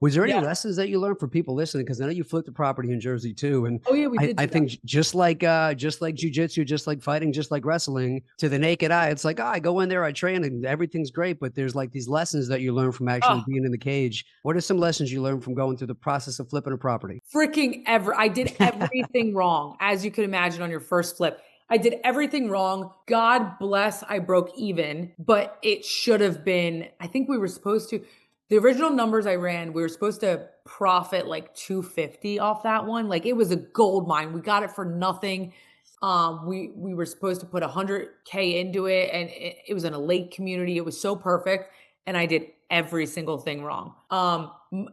Was there any Yeah. lessons that you learned for people listening? Because I know you flipped a property in Jersey too, and Oh yeah, we did I do that. think just like jujitsu, just like fighting, just like wrestling, to the naked eye, it's like, I go in there, I train, and everything's great. But there's like these lessons that you learn from actually Oh, being in the cage. What are some lessons you learned from going through the process of flipping a property? I did everything wrong, as you could imagine on your first flip. I did everything wrong. God bless, I broke even, but it should have been, I think we were supposed to, the original numbers I ran, we were supposed to profit like 250 off that one. Like it was a gold mine. We got it for nothing. We were supposed to put 100K into it, and it was in a lake community. It was so perfect, and I did every single thing wrong.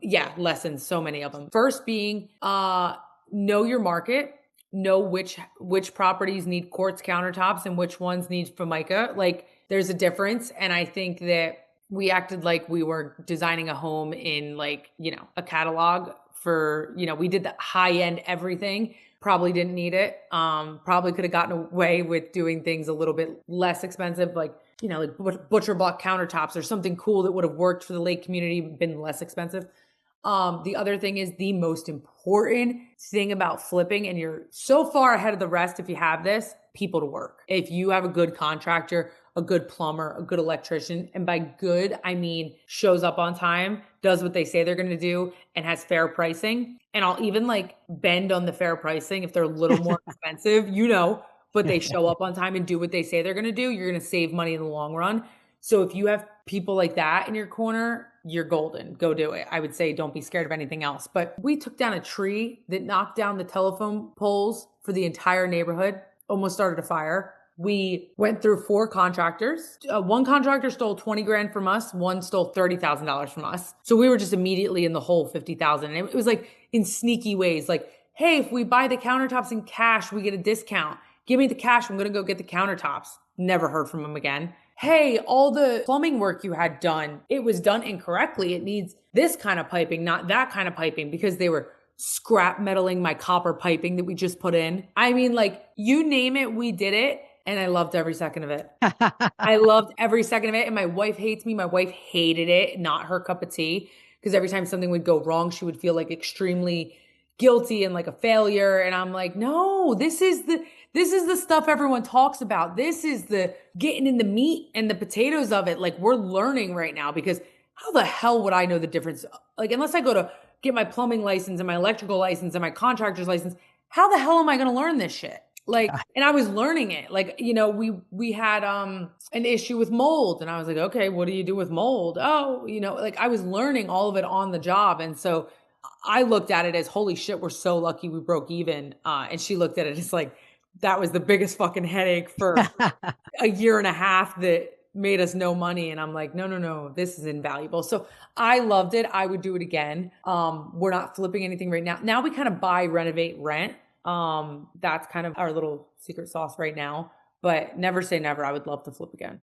Yeah, lessons, so many of them. First being, know your market, know which properties need quartz countertops and which ones need Formica. Like there's a difference, and I think that we acted like we were designing a home in like, a catalog for, we did the high end everything. Probably didn't need it. Probably could have gotten away with doing things a little bit less expensive, like, like butcher block countertops or something cool that would have worked for the lake community, been less expensive. The other thing is the most important thing about flipping, and you're so far ahead of the rest if you have this, people to work. If you have a good contractor, a good plumber, a good electrician, and by good, I mean shows up on time, does what they say they're going to do, and has fair pricing. And I'll even like bend on the fair pricing if they're a little more expensive, but they show up on time and do what they say they're going to do, you're going to save money in the long run. So if you have people like that in your corner, you're golden. Go do it. I would say don't be scared of anything else. But we took down a tree that knocked down the telephone poles for the entire neighborhood, almost started a fire. We went through 4 contractors. One contractor stole 20 grand from us. One stole $30,000 from us. So we were just immediately in the hole 50,000. And it was like in sneaky ways, like, hey, if we buy the countertops in cash, we get a discount. Give me the cash. I'm going to go get the countertops. Never heard from him again. Hey, all the plumbing work you had done, it was done incorrectly. It needs this kind of piping, not that kind of piping, because they were scrap metaling my copper piping that we just put in. I mean, like, you name it, we did it. And I loved every second of it. I loved every second of it. And my wife hates me. My wife hated it, not her cup of tea. Because every time something would go wrong, she would feel like extremely guilty and like a failure. And I'm like, no, this is the stuff everyone talks about. This is the getting in the meat and the potatoes of it. Like we're learning right now, because how the hell would I know the difference? Like, unless I go to get my plumbing license and my electrical license and my contractor's license, how the hell am I going to learn this shit? Like, and I was learning it. Like, we had an issue with mold, and I was like, okay, what do you do with mold? Oh, like I was learning all of it on the job. And so I looked at it as, holy shit, we're so lucky we broke even. And she looked at it as like, that was the biggest fucking headache for a year and a half that made us no money. And I'm like, no, no, no, this is invaluable. So I loved it. I would do it again. We're not flipping anything right now. Now we kind of buy, renovate, rent. That's kind of our little secret sauce right now, but never say never. I would love to flip again.